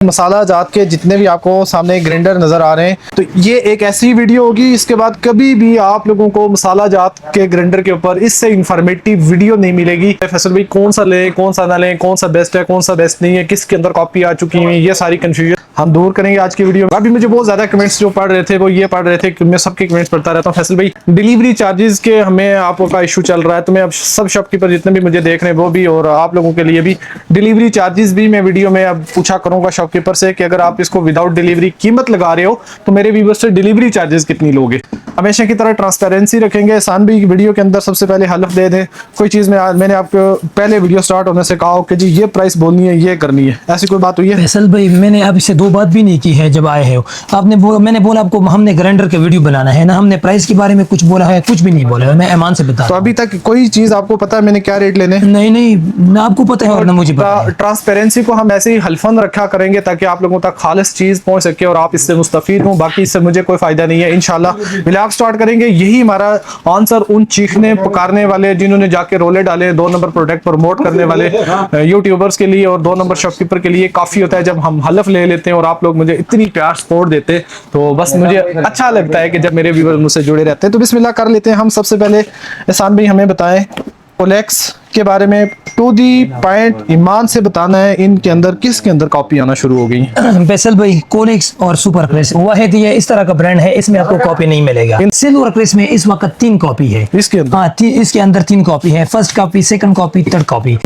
मसाला जात के जितने भी आपको सामने ग्राइंडर नजर आ रहे हैं, तो ये एक ऐसी वीडियो होगी, इसके बाद कभी भी आप लोगों को मसाला जात के ग्राइंडर के ऊपर इससे इंफॉर्मेटिव वीडियो नहीं मिलेगी। फैसल भाई कौन सा लें, कौन सा ना लें, कौन सा बेस्ट है, कौन सा बेस्ट नहीं है, किसके अंदर कॉपी आ चुकी है, ये सारी कंफ्यूजन हम दूर करेंगे आज की वीडियो में। अभी मुझे बहुत ज्यादा कमेंट्स जो पढ़ रहे थे वो ये पढ़ रहे थे कि मैं सबके कमेंट्स पढ़ता रहता हूँ, फैसल भाई डिलीवरी चार्जेस के हमें आपका इशू चल रहा है, तो मैं अब सब शॉपकीपर जितने भी मुझे देख रहे हैं वो भी और आप लोगों के लिए भी डिलीवरी चार्जेस भी मैं वीडियो में अब पूछा करूंगा शॉपकीपर से कि अगर आप इसको विदाउट डिलीवरी कीमत लगा रहे हो तो मेरे व्यूअर्स से डिलीवरी चार्जेस कितनी लोगे। हमेशा की तरह ट्रांसपेरेंसी रखेंगे। एहसान भाई वीडियो के अंदर सबसे पहले हलफ दे दें, कोई चीज में मैंने आपको पहले वीडियो स्टार्ट होने से कहा हो कि जी ये प्राइस बोलनी है, ये करनी है, ऐसी कोई बात हुई है? फैसल भाई मैंने अब इससे 2 बात भी नहीं की है। जब आए हो आपने मैंने बोला आपको हमने ग्राइंडर का वीडियो बनाना है ना, हमने प्राइस के बारे में कुछ बोला है? कुछ भी नहीं बोला है। मैं ईमान से बता तो अभी तक कोई चीज आपको पता है मैंने क्या रेट लेने? नहीं, ना आपको पता है और ना मुझे पता है। ट्रांसपेरेंसी को हम ऐसे ही हल्फन रखा करेंगे ताकि आप लोगों तक खालिस चीज पहुंच सके और आप इससे मुस्तफीद हो। बाकी इससे मुझे कोई फायदा नहीं है। इंशाल्लाह व्लॉग स्टार्ट करेंगे। यही हमारा आंसर उन चीखने पुकारने वाले जिन्होंने जाके रोले डाले 2 नंबर प्रोडक्ट प्रमोट करने वाले यूट्यूबर्स के लिए और 2 नंबर शॉपकीपर के लिए काफी होता है जब हम हलफ ले लेते हैं और आप लोग मुझे इतनी प्यार सपोर्ट देते। तो बस मुझे अच्छा लगता है कि जब मेरे व्यूअर्स मुझसे जुड़े रहते हैं। तो बिस्मिल्लाह कर लेते हैं हम। सबसे पहले एहसान भाई हमें बताएं ओलेक्स के बारे में, टू दी पॉइंट ईमान से बताना है, इनके अंदर किसके अंदर कॉपी आना शुरू हो गई? फैसल भाई कोनिक्स और सुपर क्रेस वाहिद ये इस तरह का ब्रांड है, इसमें आपको कॉपी नहीं मिलेगा। सिल्वर क्रेस में इस वक्त 3 कॉपी है इसके अंदर। हाँ, इसके अंदर 3 कॉपी है। First copy, second copy, third copy.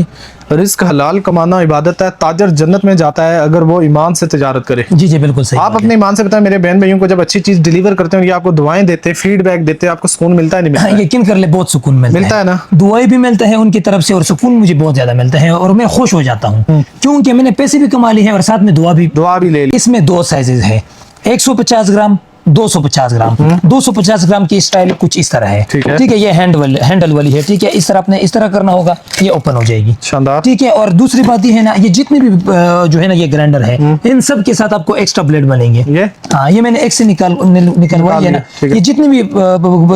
Risk हलाल कमाना इबादत है, ताजर जन्नत में जाता है अगर वो ईमान से तजारत करे। जी बिल्कुल सही। आप अपने ईमान से बताएं मेरे बहन भाइयों को, जब अच्छी चीज डिलीवर करते हैं और ये आपको दुआएं देते हैं, फीडबैक देते हैं, आपको सुकून मिलता है नहीं मिलता? यकीन कर ले बहुत सुकून मिलता है ना। दुआएं भी मिलता है उनकी तरफ से और सुकून मुझे बहुत ज्यादा मिलता है और मैं खुश हो जाता हूँ क्योंकि मैंने पैसे भी कमा लिए हैं और साथ में दुआ भी ले ली। इसमें 2 साइजेस है, 150 ग्राम, 250 ग्राम। 250 ग्राम की स्टाइल कुछ इस तरह है। ठीक है, ये हैंडल वाली है। ठीक है, इस तरह आपने इस तरह करना होगा, ये ओपन हो जाएगी। शानदार। ठीक है, और दूसरी बात ये है ना, ये जितने भी जो है ना ये ग्राइंडर है इन सब के साथ आपको एक्स्ट्रा ब्लेड मिलेंगे। हाँ, ये मैंने एक से निकलवाई है ना, ये जितने भी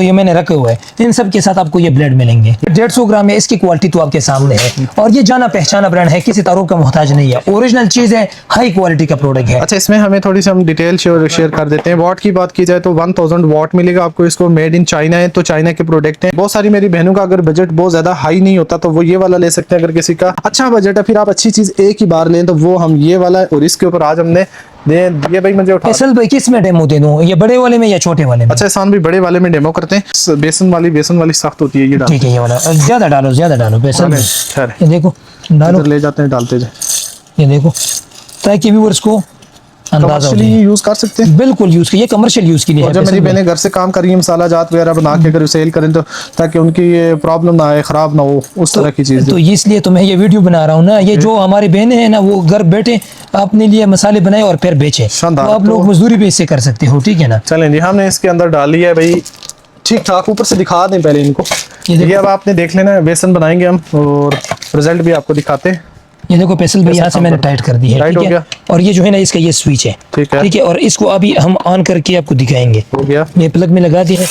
ये मैंने रखे हुए हैं इन सब के साथ आपको ये ब्लेड मिलेंगे। 150 ग्राम है, इसकी क्वालिटी तो आपके सामने है और ये जाना पहचाना ब्रांड है, किसी तारुफ का मोहताज नहीं है, ओरिजिनल चीज है, हाई क्वालिटी का प्रोडक्ट है। अच्छा, इसमें हमें थोड़ी सी हम डिटेल शेयर कर देते हैं। वॉट की बात की जाए तो 1000 वॉट मिलेगा आपको। इसको मेड इन चाइना है, तो चाइना के प्रोडक्ट हैं। बहुत सारी मेरी बहनों का अगर बजट बहुत ज्यादा हाई नहीं होता तो वो ये वाला ले सकते हैं। अगर किसी का अच्छा बजट है, फिर आप अच्छी चीज एक ही बार लें तो वो हम ये वाला है। और इसके ऊपर आज हमने ये भाई मुझे फैसल भाई किस में डेमो दे दूं, ये बड़े वाले में या छोटे वाले में? अच्छा एहसान भाई बड़े वाले में डेमो करते हैं। बेसन वाली सख्त होती है ये। ठीक है, ये वाला ज्यादा डालो बेसन। ये देखो डालो, ले जाते हैं, डालते जाए। ये देखो ताकि व्यूअर्स को अंदाजा यूज कर सकते हैं। बिल्कुल यूज ये कमर्शियल यूज के लिए है। जब मेरी बहनें घर से काम कर रही है मसाला जात वगैरह बना के अगर सेल करें तो ताकि उनकी ये प्रॉब्लम ना आए, खराब ना हो, उस तरह की चीज। तो इसलिए तो मैं ये वीडियो बना रहा हूँ ना। ये जो हमारी बहनें हैं ना वो घर बैठे अपने लिए मसाले बनाए और फिर बेचे, तो आप लोग मजदूरी भी इससे कर सकते हो। ठीक है ना। चलें जी, हमने इसके अंदर डाल लिया है भाई ठीक ठाक। ऊपर से दिखा दें पहले इनको। ये अब आपने देख लेना है, बेसन बनाएंगे हम और रिजल्ट भी आपको दिखाते हैं। ये देखो फैसल भाई यहाँ से मैंने टाइट कर दी है। ठीक है, और ये जो है ना इसका ये स्विच है। ठीक है, और इसको अभी हम ऑन करके आपको दिखाएंगे। हो गया, ये प्लग में लगा दिया है।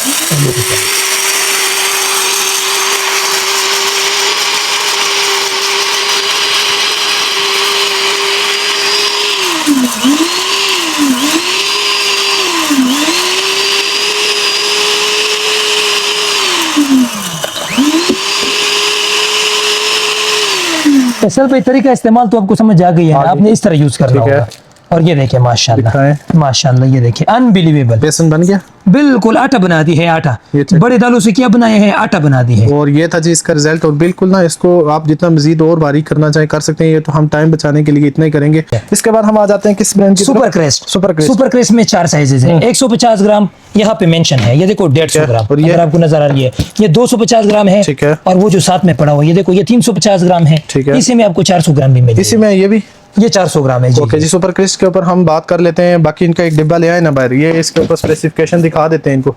फैसल भाई तरीका इस्तेमाल तो आपको समझ आ गई है, आपने इस तरह यूज करना होगा। और ये देखिए माशाल्लाह ये देखिए अनबिलीवेबल बेसन बन गया। बिल्कुल आटा बना दी है, आटा बड़े दालों से क्या बनाए हैं, आटा बना दी है। और ये था जी इसका रिजल्ट। और बिल्कुल ना इसको आप जितना मजीद और बारीक करना चाहे कर सकते हैं। ये तो हम टाइम बचाने के लिए इतना ही करेंगे। इसके बाद हम आ जाते हैं किस ब्रांड की? सुपर क्रेस्ट में 4 साइजेस हैं। 150 ग्राम यहाँ पे मेंशन है, ये देखो 150 ग्राम अगर आपको नजर आ रही है। ये 250 ग्राम है। ठीक है, और वो जो साथ में पड़ा हुआ ये देखो ये 350 ग्राम है। ठीक है, इसी में आपको 400 ग्राम भी मिलेगा। इसी में ये भी ये 400 ग्राम है। ओके जी, सुपर क्रिस्ट के ऊपर हम बात कर लेते हैं। बाकी इनका एक डिब्बा ले आए ना बाहर, ये इसके ऊपर स्पेसिफिकेशन दिखा देते हैं इनको।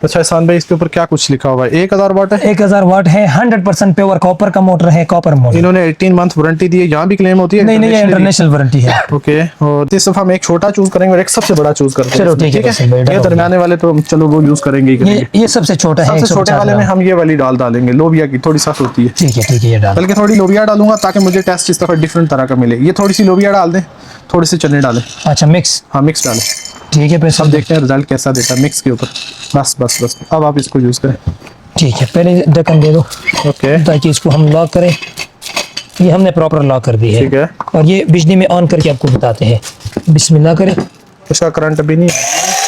अच्छा एहसान भाई इसके ऊपर क्या कुछ लिखा हुआ है? 1000 वाट है। 1000 वाट है, 100% प्योर कॉपर का मोटर है, कॉपर मोटर। इन्होंने 18 मंथ वारंटी दी है। यहाँ भी क्लेम होती है? नहीं, इंटरनेशनल वारंटी है। ओके, और इस दफा हम एक छोटा चूज करेंगे और एक सबसे बड़ा चूज करते हैं। चलो ठीक है, ये दरमियाने वाले तो चलो वो यूज करेंगे। ये सबसे छोटा है। सबसे छोटे वाले में हम ये वाली डालेंगे, लोबिया की, थोड़ी सख्त होती है। ठीक है, ये डाल, बल्कि थोड़ी लोबिया डालूंगा ताकि मुझे टेस्ट इस दफा डिफरेंट तरह का मिले। ये थोड़ी सी लोबिया डाल दें थोड़ी सी चने डालें। अच्छा मिक्स, हाँ मिक्स डालें। ठीक है फैसल अब भाई। देखते हैं रिजल्ट कैसा देता है मिक्स के ऊपर। बस बस बस, अब आप इसको यूज़ करें। ठीक है, पहले ढक्कन दे दो ओके ताकि इसको हम लॉक करें। ये हमने प्रॉपर लॉक कर दी है। ठीक है। और ये बिजली में ऑन करके आपको बताते हैं। बिस्मिल्लाह करें। उसका करंट अभी नहीं है।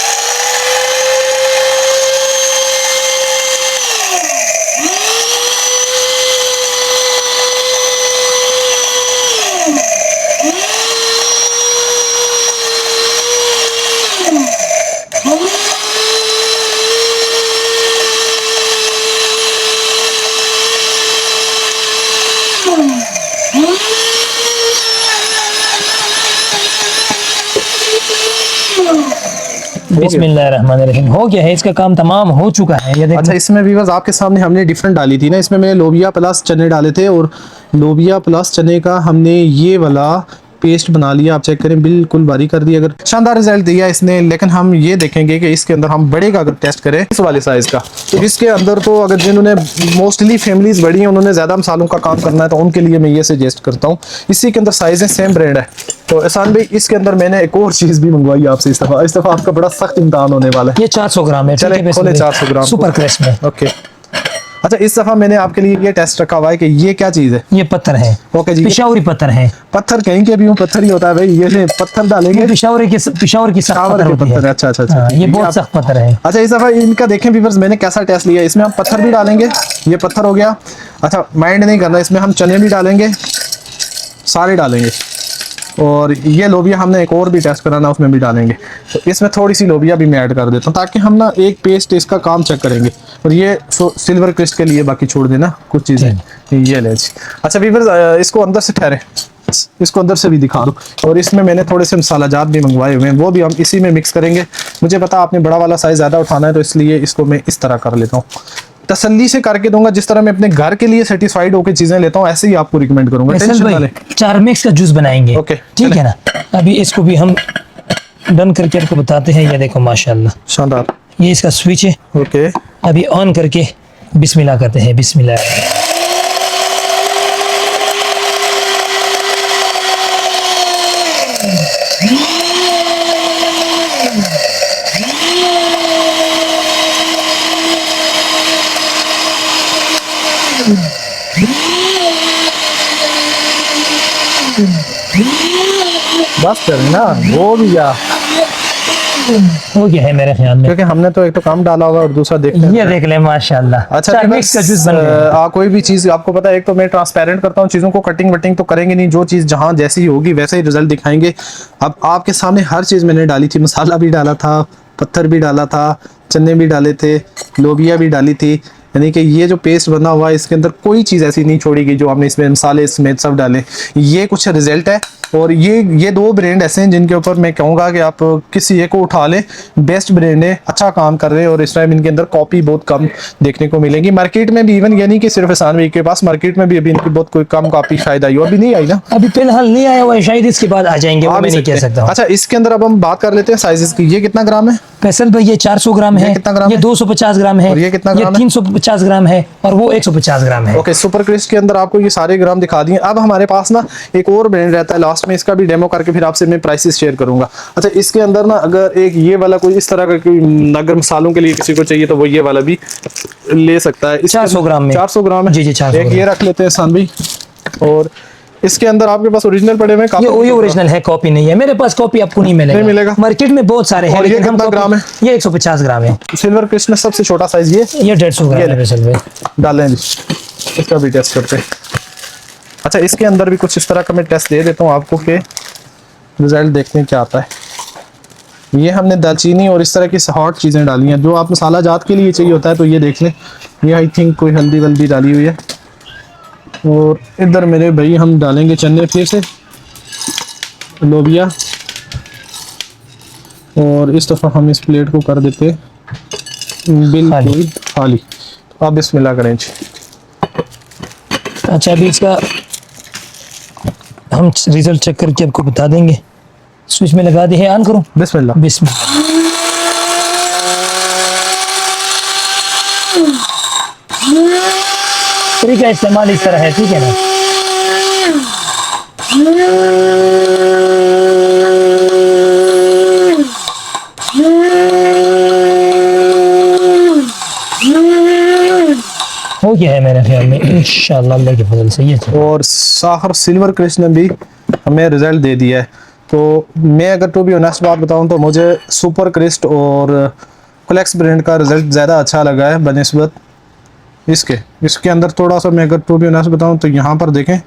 बिस्मिल्लाहिर्रहमानिर्रहीम। हो गया है, इसका काम तमाम हो चुका है। ये देखो। अच्छा, इसमें व्यूअर्स आपके सामने हमने डिफरेंट डाली थी ना, इसमें मैंने लोबिया प्लस चने डाले थे और लोबिया प्लस चने का हमने ये वाला पेस्ट बना लिया। आप चेक करें, बिल्कुल बारीक कर दी। अगर शानदार रिजल्ट दिया इसने, लेकिन हम ये देखेंगे कि इसके अंदर हम बड़े का अगर टेस्ट करें इस वाले साइज का, तो इसके अंदर तो अगर जिन्होंने मोस्टली फैमिलीज बड़ी हैं, उन्होंने ज़्यादा मसालों का काम करना है, तो उनके लिए मैं ये सजेस्ट करता हूँ। इसी के अंदर साइज है, सेम ब्रांड है। तो एहसान भाई, इसके अंदर मैंने एक और चीज़ भी मंगवाई आपसे इस दफ़ा आपका बड़ा सख्त इम्तहान होने वाला है। ये 400 ग्राम है। चले खोले 400 ग्राम सुपर क्रश में। ओके। अच्छा, इस दफा मैंने आपके लिए ये टेस्ट रखा हुआ है कि ये क्या चीज है। ये पत्थर है। ओके जी। पिशावरी पत्थर है। पत्थर कहीं के भी यूं पत्थर ही होता है भाई, ये पत्थर डालेंगे। पिशावर की सख्त पत्थर होती है। अच्छा अच्छा अच्छा। हाँ, ये बहुत सख्त पत्थर है। अच्छा, इस दफा इनका देखें व्यूअर्स, मैंने कैसा टेस्ट लिया। इसमें हम पत्थर भी डालेंगे, ये पत्थर हो गया। अच्छा, माइंड नहीं करना, इसमें हम चने भी डालेंगे, सारे डालेंगे। और ये लोबिया हमने एक और भी टेस्ट कराना, उसमें भी डालेंगे। तो इसमें थोड़ी सी लोबिया भी मैं ऐड कर देता हूँ, ताकि हम ना एक पेस्ट इसका काम चेक करेंगे। और ये सिल्वर क्रिस्ट के लिए, बाकी छोड़ देना कुछ चीज़ें। ये ले जी। अच्छा व्यूअर्स, इसको अंदर से ठहरे, इसको अंदर से भी दिखा दो। और इसमें मैंने थोड़े से मसाला जात भी मंगवाए हुए हैं, वो भी हम इसी में मिक्स करेंगे। मुझे पता आपने बड़ा वाला साइज़ ज़्यादा उठाना है, तो इसलिए इसको मैं इस तरह कर लेता हूँ। तसल्ली से करके दूंगा, जिस तरह मैं अपने घर के लिए सेटिस्फाइड होकर चीजें लेता हूँ, ऐसे ही आपको रिकमेंड करूंगा। टेंशन ना ले। 4 मिक्स का जूस बनाएंगे। ओके, ठीक है ना। अभी इसको भी हम डन करके आपको बताते हैं। ये देखो माशाल्लाह, शानदार। ये इसका स्विच है। ओके, अभी ऑन करके बिस्मिल्लाह करते हैं। बिस्मिल्लाह। बस करें ना, वो भी या हो गया है मेरे ख्याल में, क्योंकि हमने तो एक तो कम डाला होगा और दूसरा देख ये देख ले माशाल्लाह। अच्छा, 4 मिक्स का जूस बन गया। कोई भी चीज आपको पता है, एक तो मैं ट्रांसपेरेंट करता हूँ चीजों को, कटिंग वटिंग तो करेंगे नहीं, जो चीज जहाँ जैसी होगी वैसे ही रिजल्ट दिखाएंगे। अब आपके सामने हर चीज मैंने डाली थी, मसाला भी डाला था, पत्थर भी डाला था, चने भी डाले थे, लोबिया भी डाली थी। यानी कि ये जो पेस्ट बना हुआ है, इसके अंदर कोई चीज़ ऐसी नहीं छोड़ी गई जो हमने इसमें मसाले इसमें सब डाले। ये कुछ रिजल्ट है। और ये 2 ब्रांड ऐसे हैं जिनके ऊपर मैं कहूँगा कि आप किसी एक को उठा लें, बेस्ट ब्रांड है, अच्छा काम कर रहे हैं। और इस टाइम इनके अंदर कॉपी बहुत कम देखने को मिलेगी मार्केट में भी। इवन ये नहीं कि सिर्फ एहसान भाई के पास, मार्केट में भी अभी इनकी बहुत कोई कम कॉपी शायद आई हो, अभी नहीं आई ना, अभी फिलहाल नहीं आया हुआ है, शायद इसके बाद आ जाएंगे, वो मैं नहीं कह सकता हूं। अच्छा, इसके अंदर अब हम बात कर लेते हैं साइजेस की। ये कितना ग्राम है फैसल भाई? ये 400 ग्राम है। कितना ग्राम ये है? 250 ग्राम है। और ये कितना ग्राम है? 350 ग्राम है। और वो 150 ग्राम है। ओके, सुपर क्रिस्ट के अंदर आपको ये सारे ग्राम दिखा दिए। अब हमारे पास ना एक और ब्रांड रहता है लास्ट में, इसका भी डेमो करके फिर आपसे मैं प्राइसेस शेयर करूंगा। अच्छा, इसके अंदर ना अगर एक ये वाला कोई इस तरह का कोई अगर मसालों के लिए किसी को चाहिए, तो वो ये वाला भी ले सकता है। 400 ग्राम में। 400 ग्राम है। जी जी, 400 एक ये रख लेते हैं सान भाई। और इसके अंदर आपके पास ओरिजिनल पड़े हुए हैं? ये ओरिजिनल है, कॉपी नहीं है मेरे पास। कॉपी आपको नहीं मिलेगा, नहीं मिलेगा। मार्केट में बहुत सारे हैं। और ये कितना ग्राम है? ये 150 ग्राम है। सिल्वर क्रिस्ट में सबसे छोटा साइज ये 150 ग्राम है फैसल भाई। डालें जी, इसका भी टेस्ट करते हैं। अच्छा, इसके अंदर भी कुछ इस तरह का मैं टेस्ट दे देता हूँ आपको कि रिजल्ट देखते हैं क्या आता है। ये हमने दालचीनी और इस तरह की हॉट चीज़ें डाली हैं, जो आप मसाला जात के लिए चाहिए होता है तो ये देख लें। ये आई थिंक कोई हल्दी वल्दी डाली हुई है। और इधर मेरे भाई हम डालेंगे चने, फिर से लोबिया। और इस दफ़ा हम इस प्लेट को कर देते बिल्कुल खाली। तो आप बिस्मिल्लाह करें जी। अच्छा, अभी इसका हम रिजल्ट चेक करके आपको बता देंगे। स्विच में लगा दी है, ऑन करूं? बिस्मिल्लाह। बिस्मिल्लाह। तरीका इस्तेमाल इस तरह है, ठीक है ना। ये है मेरे ख्याल में, इंशाल्लाह अल्लाह के फजल से ये है। और साखर सिल्वर क्रिस्ट ने भी हमें रिजल्ट दे दिया है। तो मैं अगर टू बी ऑनेस्ट बात बताऊं तो मुझे सुपर क्रिस्ट और फ्लेक्स ब्रांड का रिजल्ट ज़्यादा अच्छा लगा है बनिस्बत इसके अंदर थोड़ा सा। मैं अगर टू बी ऑनेस्ट बताऊं तो यहाँ पर देखें,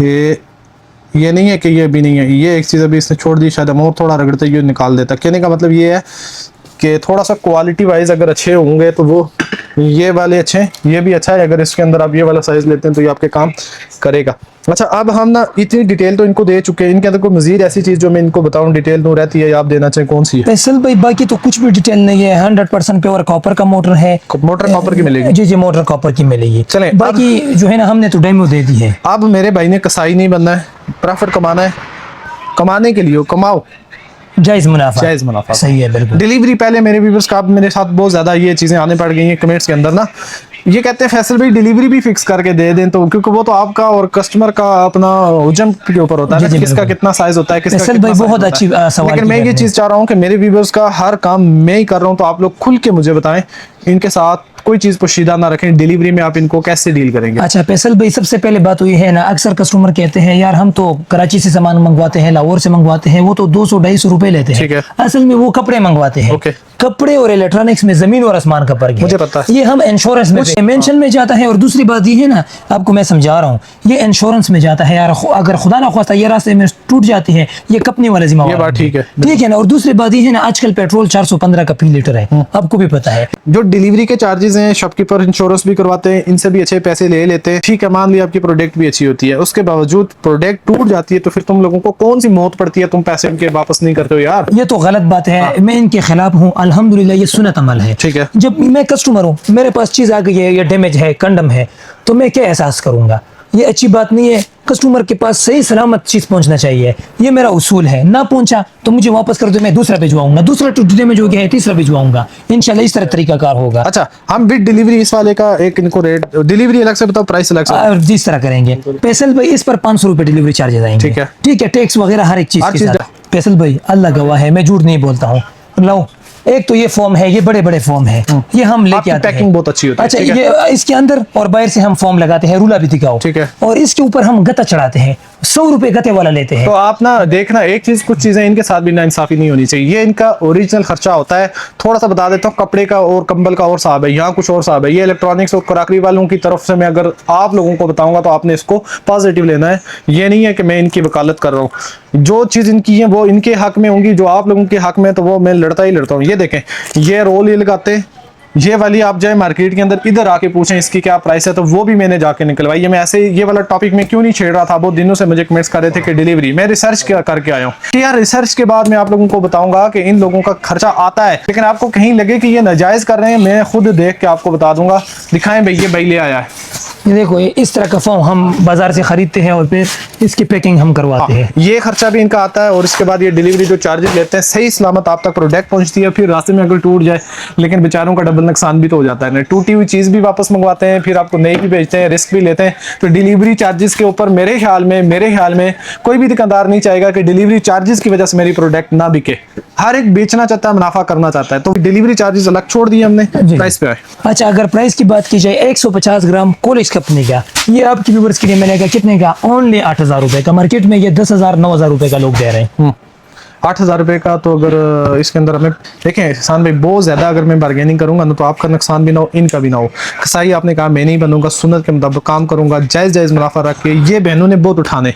ये नहीं है कि ये भी नहीं है, ये एक चीज़ अभी इसने छोड़ दी, शायद हम और थोड़ा रगड़ते हुए निकाल देता। कहने का मतलब ये है कि थोड़ा सा क्वालिटी वाइज अगर अच्छे होंगे तो वो ये वाले अच्छे हैं, ये भी अच्छा है। अगर इसके अंदर आप ये वाला साइज लेते हैं तो ये आपके काम करेगा। अच्छा, अब हम ना इतनी डिटेल तो इनको दे चुके हैं, इनके अंदर कोई मजीद ऐसी चीज़ जो मैं इनको बताऊं डिटेल तो रहती है, आप देना चाहें कौन सी है? फैसल भाई बाकी तो कुछ भी डिटेल नहीं है, 100% प्योर कॉपर का मोटर है। मोटर कॉपर की मिलेगी? जी जी, मोटर कॉपर की मिलेगी। चलें, बाकी जो है ना हमने तो डेमो दे दी है। अब मेरे भाई ने कसाई नहीं बनना है, प्रॉफिट कमाना है, कमाने के लिए कमाओ, जायज मुनाफा, जायज मुनाफा। सही है बिल्कुल। डिलीवरी पहले मेरे व्यूअर्स का मेरे साथ बहुत ज़्यादा ये चीज़ें आने पड़ गई हैं कमेंट्स के अंदर ना, ये कहते हैं फैसल भाई डिलीवरी भी फिक्स करके दे दें, तो क्योंकि वो तो आपका और कस्टमर का अपना हुजम के ऊपर होता है, किसका कितना साइज होता है, किसका फैसल कितना भाई size बहुत होता अच्छी है। सवाल लेकिन मैं ये चीज़ चाह रहा हूँ कि मेरे व्यूअर्स का हर काम मैं ही कर रहा हूँ, तो आप लोग खुल के मुझे बताएं, इनके साथ कोई चीज़ पोशीदा ना रखें, डिलीवरी में आप इनको कैसे डील करेंगे? अच्छा फैसल भाई, सबसे पहले बात तो ये है ना, अक्सर कस्टमर कहते हैं यार हम तो कराची से सामान मंगवाते हैं, लाहौर से मंगवाते हैं, वो तो 200-250 रुपए लेते ठीक है। हैं। असल में वो कपड़े मंगवाते हैं। ओके। कपड़े और इलेक्ट्रॉनिक्स में जमीन और आसमान का फर्क है, मुझे पता है। ये हम इंश्योरेंस में मेंशन में जाता है। और दूसरी बात ये है ना, आपको मैं समझा रहा हूँ, ये इंश्योरेंस में जाता है यार, अगर खुदा ना खास्ता ये रास्ते में टूट जाती है, ये कंपनी वाले जिम्मेदार। ये बात ठीक है, ठीक है ना। और दूसरी बात ये है ना, आजकल पेट्रोल 415 का फी लीटर है, आपको भी पता है। जो डिलीवरी के चार्जेस हैं, शॉपकीपर इंश्योरेंस भी करवाते हैं, इनसे भी अच्छे पैसे ले लेते हैं। ठीक है, मान लिया आपकी प्रोडक्ट भी अच्छी होती है, उसके बावजूद प्रोडक्ट टूट जाती है, तो फिर तुम लोगों को कौन सी मौत पड़ती है, तुम पैसे इनके वापस नहीं करते हो यार? ये तो गलत बात है, मैं इनके खिलाफ हूँ। अल्हम्दुलिल्लाह ये सुन्नत अमल है। ठीक है। जब मैं कस्टमर हूँ, मेरे पास चीज आ गई है, ये डैमेज है, कंडम है, तो मैं क्या एहसास करूंगा? ये अच्छी बात नहीं है। कस्टमर के पास सही सलामत चीज पहुंचना चाहिए, ये मेरा उसूल है। ना पहुंचा तो मुझे वापस कर दो, मैं दूसरा भिजवाऊंगा, दूसरा डैमेज हो गया है, तीसरा भिजवाऊंगा, इंशाल्लाह इस तरह तरीकाकार होगा। अच्छा, हम विद डिलीवरी इस वाले का एक इनको रेट, डिलीवरी अलग से बताओ, प्राइस अलग से, जिस तरह करेंगे। फैसल भाई इस पर 500 रुपए डिलीवरी चार्जेस आएंगे। ठीक है। ठीक है, टैक्स वगैरह हर एक चीज के साथ। फैसल भाई अल्लाह गवाह है, मैं झूठ नहीं बोलता हूँ। लो, एक तो ये फॉर्म है, ये बड़े बड़े फॉर्म है, ये हम लेके आते हैं। पैकिंग बहुत अच्छी होती है। अच्छा, ये इसके अंदर और बाहर से हम फॉर्म लगाते हैं, रूला भी दिखाओ। ठीक है। और इसके ऊपर हम गत्ता चढ़ाते हैं, 100 रुपए गते वाला लेते हैं। तो आप ना देखना, एक चीज, कुछ चीजें इनके साथ भी नाइंसाफी नहीं होनी चाहिए। ये इनका ओरिजिनल खर्चा होता है। थोड़ा सा बता देता हूँ, कपड़े का और कंबल का और साहब है, यहाँ कुछ और साहब है। ये इलेक्ट्रॉनिक्स और क्रॉकरी वालों की तरफ से मैं अगर आप लोगों को बताऊंगा तो आपने इसको पॉजिटिव लेना है। ये नहीं है कि मैं इनकी वकालत कर रहा हूँ। जो चीज इनकी है वो इनके हक में होंगी, जो आप लोगों के हक में तो वो मैं लड़ता ही लड़ता हूँ। ये देखें, ये रोल ये लगाते हैं, ये वाली आप जाए मार्केट के अंदर, इधर आके पूछें इसकी क्या प्राइस है, तो वो भी मैंने जाके निकलवाई। ये मैं ऐसे ये वाला टॉपिक में क्यों नहीं छेड़ रहा था, बहुत दिनों से मुझे कमेंट्स कर रहे थे कि डिलीवरी, मैं रिसर्च करके आया हूँ कि यार रिसर्च के बाद मैं आप लोगों को बताऊंगा कि इन लोगों का खर्चा आता है। लेकिन आपको कहीं लगे कि ये नाजायज कर रहे हैं, मैं खुद देख के आपको बता दूंगा। दिखाएं भाई, ये भाई ले आया है, ये देखो, ये इस तरह का फॉर्म हम बाजार से खरीदते हैं और फिर इसकी पैकिंग हम करवाते हैं। ये खर्चा भी इनका आता है। और इसके बाद ये डिलीवरी जो चार्जेस लेते हैं, सही सलामत आप तक प्रोडक्ट पहुंचती है। फिर रास्ते में अगर टूट जाए, लेकिन बेचारों का डबल नुकसान भी तो हो जाता है ना। टूटी हुई चीज भी वापस मंगवाते हैं, फिर आपको नई भी बेचते हैं, रिस्क भी लेते हैं। तो डिलीवरी चार्जेस के ऊपर मेरे ख्याल में कोई भी दुकानदार नहीं चाहेगा कि डिलीवरी चार्जेस की वजह से मेरी प्रोडक्ट ना बिके। हर एक बेचना चाहता है, मुनाफा करना चाहता है, तो डिलीवरी चार्जेस अलग छोड़ दिए हमने। प्राइस पे आए। अच्छा, अगर प्राइस की बात की जाए, 150 ग्राम कोलिस कंपनी का, ये आपकी व्यूअर्स के लिए मिलेगा कितने का? ओनली 8,000 रुपए का। मार्केट में ये 10,000 9,000 रुपए का लोग दे रहे हैं। 8,000 रुपए का। तो अगर इसके अंदर हमें देखें एहसान भाई, बहुत ज्यादा अगर मैं बार्गेनिंग करूंगा ना, तो आपका नुकसान भी ना हो, इनका भी ना हो। कसाई आपने कहा, मैं नहीं बनूंगा, सुन्नत के मुताबिक काम करूंगा, जायज मुनाफा रख के। ये बहनों ने बहुत उठाने,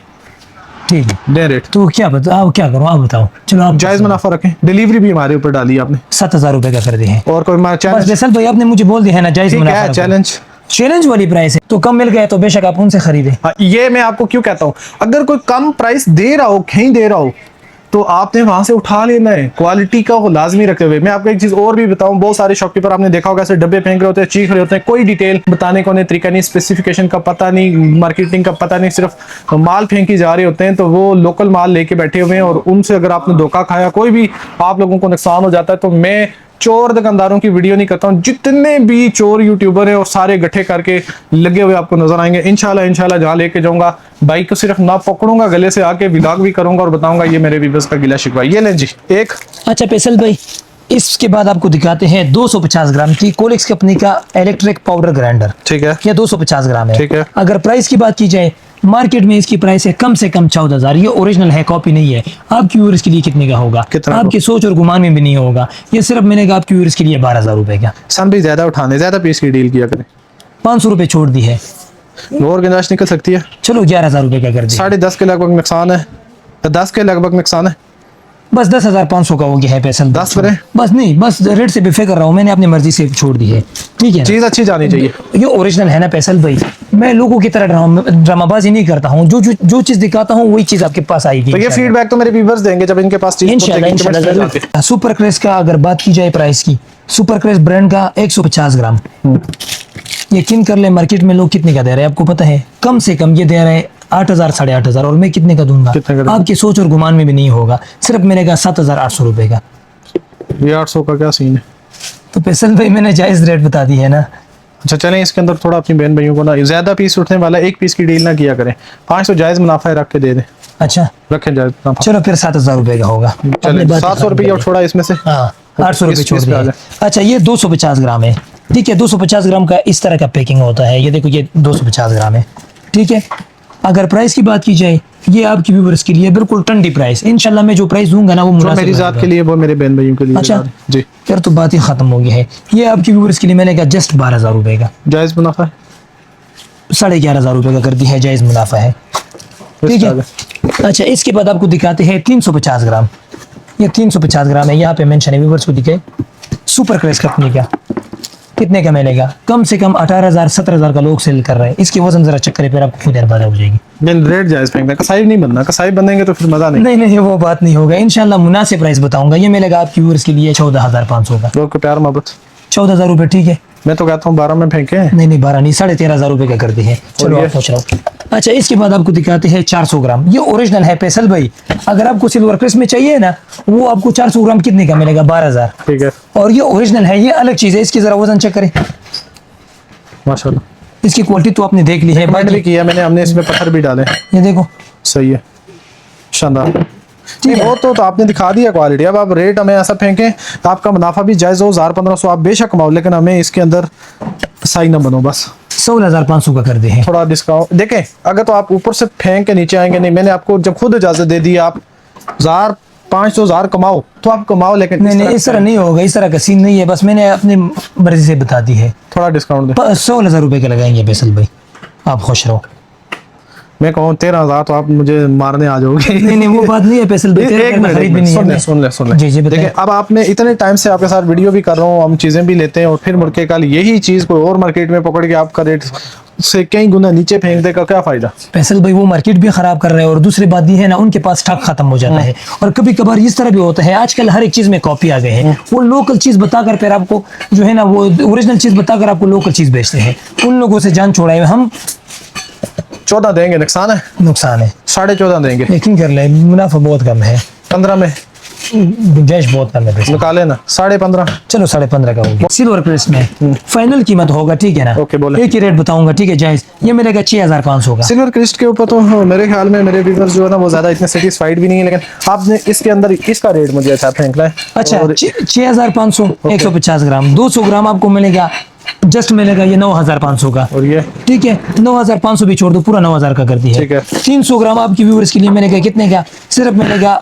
ठीक है, दे रेट तो क्या बताओ, क्या करूं आप बताओ। चलो आप जायज मुनाफा रखें। डिलीवरी भी हमारे ऊपर डाली आपने, 7,000 रुपए का कर दिए हैं। और कोई बस चैलेंज? फैसल भाई आपने मुझे बोल दिया है ना, जायज मुनाफा चैलेंज, चैलेंज वाली प्राइस है, तो कम मिल गया तो बेशक आप उनसे खरीदें। ये मैं आपको क्यों कहता हूँ, अगर कोई कम प्राइस दे रहा हो, कहीं दे रहा हो, तो आपने वहां से उठा लेना है। क्वालिटी का वो लाजमी रखे हुए। मैं आपको एक चीज और भी बताऊं, बहुत सारे शॉपकीपर आपने देखा होगा ऐसे डब्बे फेंक रहे होते हैं, चीख रहे होते हैं, कोई डिटेल बताने को नहीं, तरीका नहीं, स्पेसिफिकेशन का पता नहीं, मार्केटिंग का पता नहीं, सिर्फ माल फेंकी जा रहे होते हैं। तो वो लोकल माल लेके बैठे हुए हैं, और उनसे अगर आपने धोखा खाया, कोई भी आप लोगों को नुकसान हो जाता है। तो मैं चोर दुकानदारों की वीडियो नहीं करता हूँ। जितने भी चोर यूट्यूबर हैं, और सारे गठे करके लगे हुए आपको नजर आएंगे। इंशाल्लाह जहाँ लेके जाऊंगा, बाइक को सिर्फ ना पकड़ूंगा, गले से आके व्लॉग भी करूंगा और बताऊंगा ये मेरे व्यूअर्स का गिला शिकवा। ये लें जी एक। अच्छा फैसल भाई, इसके बाद आपको दिखाते हैं 250 ग्राम की कोलेक्स कंपनी का इलेक्ट्रिक पाउडर ग्राइंडर। ठीक है, ये 250 ग्राम है। ठीक है। अगर प्राइस की बात की जाए, मार्केट में इसकी प्राइस है कम से कम 14,000। ये ओरिजिनल है, कॉपी नहीं है। आपकी व्यूअर्स के लिए कितने का होगा? कितना? आपकी सोच और गुमान में भी नहीं होगा। ये सिर्फ मिलेगा आपकी व्यूअर्स के लिए 12,000 रुपए का। सन भी ज्यादा उठाने, ज्यादा पीस की डील किया करें। 500 रुपए छोड़ दी है, और गुंजाइश निकल सकती है। चलो 11,000 रुपए का कर दिया। 10.5 के लगभग नुकसान है, 10 के लगभग नुकसान है। बस 10,500 का हो गया है पैसा। 10 करें? बस नहीं, बस रेट से बेफिक्र कर रहा हूँ, मैंने अपनी मर्जी से छोड़ दी है। ठीक है ना? चीज अच्छी जानी चाहिए। ये ओरिजिनल है ना फैसल भाई, मैं लोगों की तरह ड्रामाबाजी नहीं करता हूँ। जो चीज दिखाता हूँ वही चीज आपके पास आएगी। तो ये फीडबैक तो मेरे व्यूअर्स देंगे जब इनके पास चीज इंशाल्लाह। सुपर क्रेस का अगर बात की जाए प्राइस की, सुपर क्रेस ब्रांड का 150 ग्राम, यकीन कर ले मार्केट में लोग कितने का दे रहे हैं आपको पता है? कम से कम ये दे रहे हैं 8,000 8,500, और मैं कितने का दूंगा? आपकी सोच और गुमान में भी नहीं होगा। सिर्फ मिलेगा 7,800 रुपए का। ये 800 का क्या सीन है? तो फैसल भाई मैंने जायज रेट बता दी है ना। अच्छा चलें, इसके अंदर थोड़ा अपनी बहन भाइयों को ना ज्यादा पीस उठने वाला एक पीस की डील ना किया करें। 500 जायज मुनाफा रख के दे दें। अच्छा रखें जायज मुनाफा। चलो फिर 7,000 रुपए का होगा। चलें 700 रुपये और थोड़ा इसमें से। हाँ 800 रुपये छोड़ दिया। अच्छा ये 250 ग्राम है। ठीक है, 250 ग्राम का इस तरह का पैकिंग होता है। ये देखो ये 250 ग्राम है। ठीक है, अगर प्राइस की बात की जाए, ये आपकी व्यूअर्स के लिए बिल्कुल ठंडी प्राइस। इंशाल्लाह मैं जो प्राइस दूंगा ना वो मुनासिब मेरी जात के लिए, वो मेरे बहन भाइयों के लिए। अच्छा जी फिर तो बात ही खत्म हो गई है। ये आपकी व्यूअर्स के लिए मैंने कहा जस्ट 12,000 रुपए का जायज मुनाफा है। 11,500 रुपए का कर दी है, जायज मुनाफा है। ठीक है। अच्छा इसके बाद आपको दिखाते हैं 350 ग्राम। ये 350 ग्राम है, यहाँ पे मेंशन है, व्यूअर्स को दिखे। सुपर क्रेस कंपनी का कितने का मिलेगा? कम से कम 18,000 17,000 का लोग सेल कर रहे हैं। इसकी वजन जरा चक्कर पर आपको खुद अंदाजा हो जाएगी। रेट जायज फेंकना, कसाई नहीं बनना। कसाई बनेंगे तो फिर मजा नहीं। नहीं वो बात नहीं होगा। इंशाल्लाह मुनासिब प्राइस बताऊंगा। ये मिलेगा आपकी व्यूअर्स के लिए 14,500 का। लोग को प्यार मोहब्बत 14,000 रुपए। ठीक है, मैं तो कहता हूँ 12 में फेंके। नहीं 12 नहीं, 13,500 रुपए का कर दी है। चलो आप सोच रहा हूँ। अच्छा इसके बाद आपको दिखाते हैं 400 ग्राम। ये ओरिजिनल है फैसल भाई। अगर आपको सिल्वर क्रेस में चाहिए ना, वो आपको 400 ग्राम कितने का मिलेगा? 12,000। ठीक है, और ये ओरिजिनल है, ये अलग चीज है। इसकी जरा वजन चेक करें। माशाल्लाह इसकी क्वालिटी तो आपने देख ली है। कमेंट भी किया मैंने, हमने इसमें पत्थर भी डाले। ये देखो सही है, शानदार। नहीं वो तो आपने दिखा दिया क्वालिटी। अब आप रेट हमें ऐसा फेंकें तो आपका मुनाफा भी जायज हो। 1,000-1,500 आप बेशक कमाओ, लेकिन हमें इसके अंदर सही ना बनो। बस 16,500 का कर दे हैं। थोड़ा डिस्काउंट देखें। अगर तो आप ऊपर से फेंक के नीचे आएंगे, नहीं मैंने आपको जब खुद इजाजत दे दी, आप 1,500 कमाओ तो आप कमाओ, लेकिन नहीं इस तरह नहीं होगा। इस तरह का सीन नहीं है। बस मैंने अपनी मर्जी से बता दी है। थोड़ा डिस्काउंट दे। 16,000 रुपए का लगाएंगे फैसल भाई, आप खुश रहो। मैं कहूँ 13,000 तो आप मुझे मारने आ जाओगे। नहीं वो बात नहीं है फैसल भाई। एक मिनट सुन ले। जी देखिए अब आपने इतने टाइम से आपके साथ वीडियो भी कर रहा हूँ, हम चीजें भी लेते हैं, और फिर मुड़ के कल यही चीज कोई और मार्केट में पकड़ के आपका रेट से कई गुना नीचे फेंक देगा, क्या फायदा? फैसल भाई वो मार्केट भी खराब कर रहे हैं, और दूसरी बात ये है ना, उनके पास स्टॉक खत्म हो जाता है। और कभी कभार इस तरह भी होता है, आजकल हर एक चीज में कॉपी आ गए हैं। वो लोकल चीज बताकर फिर आपको जो है ना, वो ओरिजिनल चीज बताकर आपको लोकल चीज बेचते हैं। उन लोगों से जान छोड़ाए हम। 14 देंगे, नुकसान है? नुकसान है। 14.5 देंगे। यकीन कर ले, मुनाफा बहुत कम है। 15 में गुंजाइश बहुत कम है। निकाले ना 15.5। चलो 15.5 का होगा। सिल्वर प्रेस में फाइनल कीमत होगा। ठीक है ना? ओके बोले। एक ही रेट बताऊंगा। ठीक है जायज। ये मिलेगा 6,500 का। सिल्वर क्रिस्ट के ऊपर तो मेरे ख्याल में मेरे व्यूअर्स जो है ना वो ज्यादा इतने सेटिस्फाइड भी नहीं है, लेकिन आपने इसके अंदर इसका रेट मुझे अच्छा फेंकना है। अच्छा 6,500 150 ग्राम 200 ग्राम आपको मिलेगा, जस्ट मिलेगा ये 9,500 का। और ये ठीक है 9,500 भी छोड़ दो, पूरा 9,000 का कर दिया। ठीक है। 300 ग्राम आपकी व्यूअर्स के लिए मिलेगा कितने का? सिर्फ मिलेगा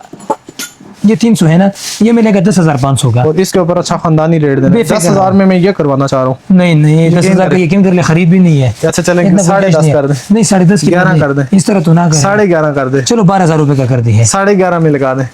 ये 300 है ना, ये मिलेगा 10,500 का। और इसके ऊपर अच्छा खानदानी रेट देना। 10,000 में मैं ये करवाना चाह रहा हूँ। नहीं 10,000 का यकीन कर ले, खरीद भी नहीं है। अच्छा चलेंगे 10.5 कर दे। नहीं 10.5 11 कर दे। इस तरह तो ना कर। 11.5 कर दे। चलो 12,000 रुपए का कर दी है। 11.5 में लगा दे।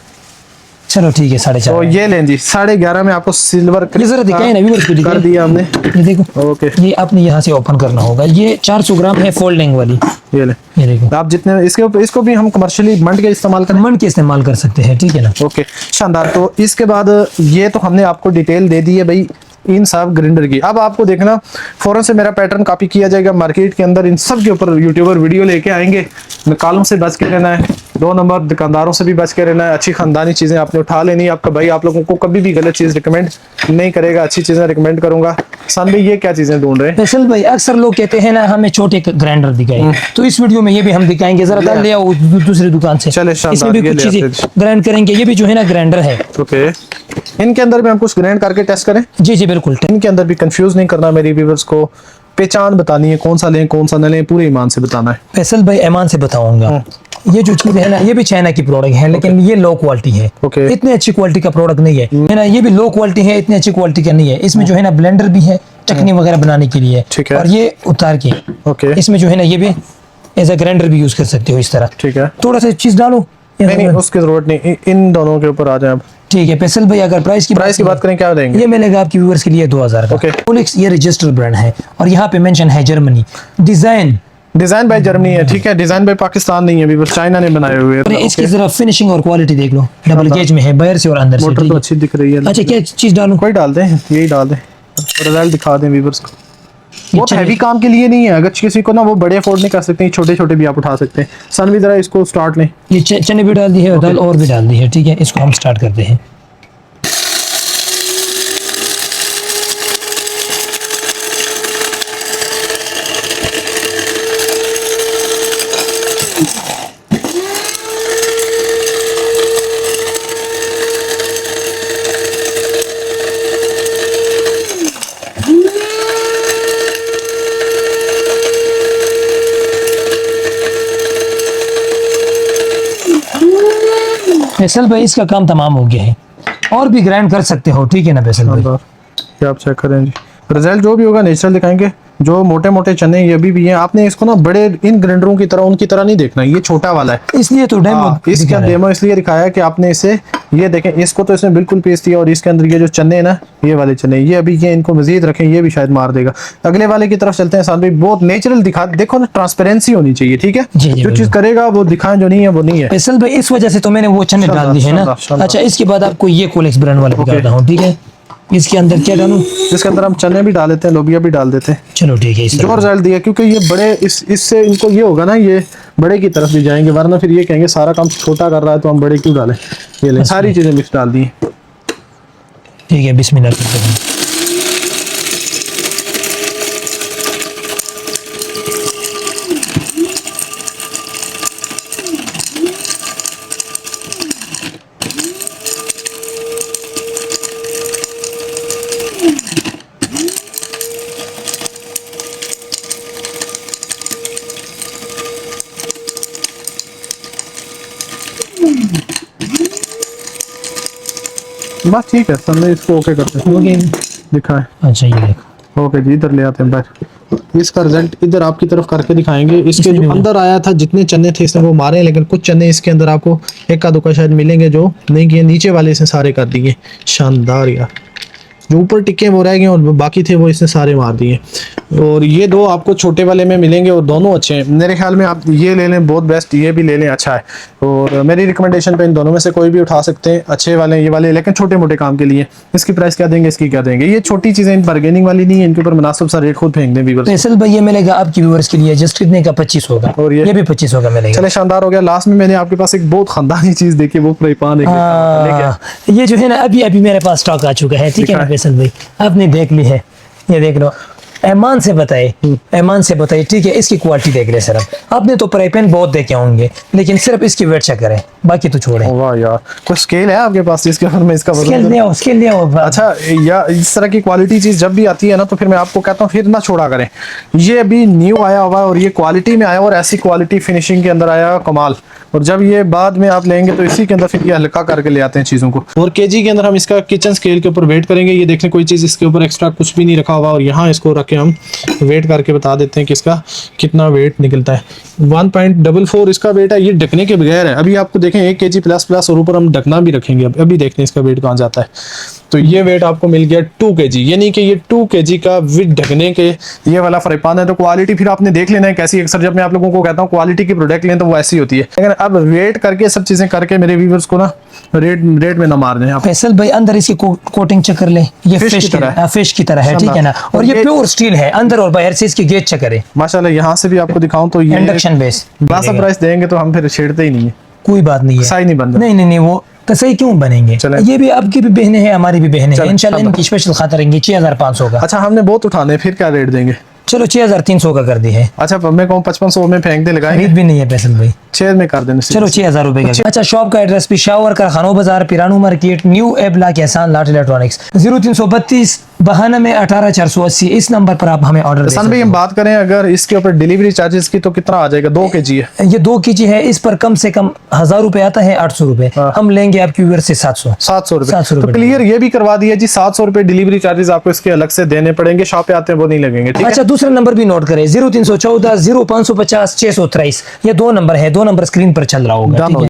चलो ठीक है 4.5। तो ये लें जी 11.5 में आपको सिल्वर ये जरा दिखाए ना व्यूअर्स को, कर दिया हमने। ये देखो ओके, ये आपने यहाँ से ओपन करना होगा। ये 400 ग्राम है फोल्डिंग वाली। ये ले। ये देखो आप जितने इसके ऊपर इसको भी हम कमर्शियली मंड के इस्तेमाल करें, मंड के इस्तेमाल कर सकते हैं। ठीक है ना? ओके शानदार। तो इसके बाद ये तो हमने आपको डिटेल दे दी है भाई इन सब ग्राइंडर की। अब आपको देखना फौरन से मेरा पैटर्न कॉपी किया जाएगा मार्केट के अंदर। इन सब के ऊपर यूट्यूबर वीडियो लेके आएंगे। निकालों से बच के रहना है, 2 नंबर दुकानदारों से भी बच के रहना है। अच्छी खानदानी चीजें आपने उठा लेनी है। आपका भाई आप लोगों को कभी भी गलत चीज रिकमेंड नहीं करेगा, अच्छी चीजें रिकमेंड करूंगा। सन भाई ये क्या चीजें ढूंढ रहे हैं? फैसल भाई अक्सर लोग कहते हैं ना हमें छोटे ग्राइंडर दिखाए, तो इस वीडियो में ये भी हम दिखाएंगे। जरा ले आओ दूसरी दुकान से, चले शानदार, इसमें भी ये कुछ ले चीजें आते ग्राइंड करेंगे। ये भी जो है ना ग्राइंडर है। ओके इनके अंदर भी हम कुछ ग्राइंड करके टेस्ट करें। जी जी बिल्कुल। इनके अंदर भी कंफ्यूज नहीं करना मेरी व्यूअर्स को, पहचान बतानी है कौन सा लें कौन सा न लें, पूरे ईमान से बताना है। फैसल भाई ईमान से बताऊंगा, ये जो चीज है ना ये भी चाइना की प्रोडक्ट है, लेकिन ये लो क्वालिटी है। इतनी अच्छी क्वालिटी का प्रोडक्ट नहीं है ना, ये भी लो क्वालिटी है, इतनी अच्छी क्वालिटी का नहीं है। इसमें जो है ना ब्लेंडर भी है चटनी वगैरह बनाने के लिए, ठीक है। और ये उतार के इसमें जो है ना ये भी एज अ ग्राइंडर भी यूज कर सकते हो इस तरह। ठीक है, थोड़ा सा चीज डालो। नहीं उसकी जरूरत नहीं, इन दोनों के ऊपर आ जाए अब। ठीक है फैसल भाई, अगर प्राइस की बात करें क्या देंगे? ये मिलेगा आपके व्यूअर्स के लिए 2000 का। रोलेक्स ये रजिस्टर्ड ब्रांड है और यहाँ पे मेंशन है जर्मनी। डिजाइन बाय जर्मनी है, ठीक है। डिजाइन बाय पाकिस्तान नहीं है, अभी बस चाइना ने बनाए हुए हैं। इसकी जरा फिनिशिंग और क्वालिटी देख लो, डबल गेज में है बाहर से और अंदर से। मोटर तो अच्छी दिख रही है। अच्छा क्या चीज डालूं? कोई डाल दें, यही डाल दें, रिजल्ट दिखा दें व्यूअर्स को। बहुत हैवी काम के लिए नहीं है, अगर किसी को ना वो बड़े अफोर्ड नहीं कर सकते, छोटे छोटे भी आप उठा सकते हैं। सन भी जरा इसको स्टार्ट लें। ये चने भी डाल दी है, दाल और भी डाल दी है, ठीक है। इसको हम स्टार्ट करते हैं। फैसल भाई इसका काम तमाम हो गया है, और भी ग्राइंड कर सकते हो, ठीक है ना फैसल भाई? क्या आप चेक करें जी, रिजल्ट जो भी होगा नेचुरल दिखाएंगे। जो मोटे मोटे चने ये भी हैं, आपने इसको ना बड़े इन ग्राइंडरों की तरह उनकी तरह नहीं देखना, ये छोटा वाला है इसलिए तो डेमो इसका डेमो इसलिए दिखाया है कि आपने इसे ये देखें, इसको तो इसने बिल्कुल पीस दिया, और इसके अंदर ये जो चने हैं ना, ये वाले चने, ये अभी ये इनको मजीद रखें, ये भी शायद मार देगा। अगले वाले की तरफ चलते हैं साथ भी, बहुत नेचुरल दिखा, देखो ना ट्रांसपेरेंसी होनी चाहिए, ठीक है। जो चीज करेगा वो दिखाएं, जो नहीं है वो नहीं है। फैसल भाई इस वजह से तो मैंने वो चने डाल दी है ना। अच्छा इसके बाद आपको ये कोलेक्स ब्रांड वाला दिखाता हूँ, ठीक है। इसके अंदर क्या डालूं? इसके अंदर हम चने भी डाल देते हैं, लोबिया भी डाल देते हैं। चलो ठीक है, जो रिजल्ट दिया, क्योंकि ये बड़े इससे इनको ये होगा ना, ये बड़े की तरफ भी जाएंगे, वरना फिर ये कहेंगे सारा काम छोटा कर रहा है तो हम बड़े क्यों डालें। ये ले सारी चीजें मिक्स डाल दी, ठीक है। बिस्मिल्लाह करते हैं। बस ठीक है, हमने इसको ओके करते हैं, दिखाएं। अच्छा ये देखो, ओके जी, इधर ले आते हैं बैठ। इसका रिजल्ट इधर आपकी तरफ करके दिखाएंगे। इसके जो अंदर आया था, जितने चने थे इसने वो मारे, लेकिन कुछ चने इसके अंदर आपको इक्का दुक्का शायद मिलेंगे जो नहीं किए, नीचे वाले इसने सारे कर दिए। शानदार यार, जो ऊपर टिक्के वो रह गए और बाकी थे वो इसने सारे मार दिए। और ये दो आपको छोटे वाले में मिलेंगे और दोनों अच्छे हैं मेरे ख्याल में। आप ये ले लें, बहुत बेस्ट, ये भी ले लें, अच्छा है। और मेरी रिकमेंडेशन पे इन दोनों में से कोई भी उठा सकते हैं, अच्छे वाले ये वाले, लेकिन छोटे मोटे काम के लिए। इसकी प्राइस क्या देंगे, इसकी क्या देंगे? ये छोटी चीज़ें बार्गेनिंग वाली नहीं है, इनके ऊपर मुनासिब सा रेट खुद फेंक दें व्यूअर्स। फैसल भाई ये मिलेगा आपकी व्यूअर्स के लिए जस्ट कितने का? 25 होगा, और ये भी 25 होगा मिलेगा। चले शानदार हो गया। लास्ट में मैंने आपके पास एक बहुत खानदानी चीज़ देखी, वो फ्राई पैन है, ये जो है ना अभी मेरे पास स्टॉक आ चुका है, ठीक है ना फैसल भाई? आपने देख ली है, ये देख लो। ऐमान से बताइए, ठीक है। इसकी क्वालिटी देख ले सर, आपने तो फ्राई पैन बहुत देखे होंगे, लेकिन सिर्फ इसकी वेट चेक करें, बाकी तो छोड़ें। वाह यार, कोई स्केल है आपके पास जिसके ऊपर मैं इसका स्केल ले आओ। अच्छा, या इस तरह की क्वालिटी चीज जब भी आती है ना, तो फिर मैं आपको कहता हूँ फिर ना छोड़ा करें। ये अभी न्यू आया हुआ है और ये क्वालिटी में आया, और ऐसी क्वालिटी फिनिशिंग के अंदर आया कमाल। और जब ये बाद में आप लेंगे तो इसी के अंदर फिर ये हल्का करके ले आते हैं चीज़ों को। और केजी के अंदर हम इसका किचन स्केल के ऊपर वेट करेंगे। ये देखें, कोई चीज़ इसके ऊपर एक्स्ट्रा कुछ भी नहीं रखा हुआ, और यहाँ इसको रख के हम वेट करके बता देते हैं कि इसका कितना वेट निकलता है। 1.44 इसका वेट है, ये ढकने के बगैर है। अभी आपको देखें 1 kg प्लस और ऊपर हम ढकना भी रखेंगे। अभी देखते हैं इसका वेट कहाँ जाता है। तो ये वेट आपको मिल गया 2 kg, यानी कि ये 2 kg का विद ढकने के ये वाला फ्राई पैन है। तो क्वालिटी फिर आपने देख लेना है कैसी। अक्सर जब मैं आप लोगों को कहता हूँ क्वालिटी की प्रोडक्ट लें तो वो ऐसी होती है, लेकिन अब वेट करके सब चीजें करके मेरे व्यूअर्स को ना रेट में ना मार दें आप। फैसल भाई अंदर इसकी कोटिंग चेक कर ले, ये फिश की तरह है, ठीक है ना? और ये प्योर स्टील है, अंदर और बाहर से इसकी गेज चेक करें माशाल्लाह। यहाँ से भी आपको दिखाऊं तो ये इंडक्शन बेस। बासा प्राइस देंगे तो हम फिर छेड़ते ही नहीं है, कोई बात नहीं है, सही नहीं बन रहा। नहीं वो सही क्यों बनेंगे? ये भी आपकी भी बहनें हैं, हमारी भी बहनें हैं, इंशाल्लाह इनकी स्पेशल खातर रहेंगे 6500 का। अच्छा, हमने बहुत उठाने, फिर क्या रेट देंगे? चलो 6300 का कर दी है। अच्छा मैं कहूँ 5500 में फेंक दे लगाएंगे, खरीद भी नहीं है फैसल भाई। 6 में कर देने। चलो 6000 रुपए का। अच्छा शॉप का एड्रेस पिशावर का खानो बाजार पिरानू मार्केट न्यू एबला के एहसान लाट इलेक्ट्रॉनिक्स 0332 92 18 480 इस नंबर पर आप हमें ऑर्डर। एहसान भाई हम बात करें अगर इसके ऊपर डिलीवरी चार्जेस की तो कितना आ जाएगा? 2 kg है ये 2 kg है, इस पर कम से कम 1000 रुपए आता है, 800 रुपए हम लेंगे आपकी व्यूअर से 700 रुपए। तो क्लियर ये भी करवा दिया जी, 700 रुपए डिलीवरी चार्जेस आपको इसके अलग से देने पड़ेंगे, शॉप पे आते हैं वो नहीं लगेंगे। ठीक है। अच्छा दूसरा नंबर भी नोट करें 0314 0550 623, ये 2 नंबर है, 2 नंबर स्क्रीन पर चल रहा होगा।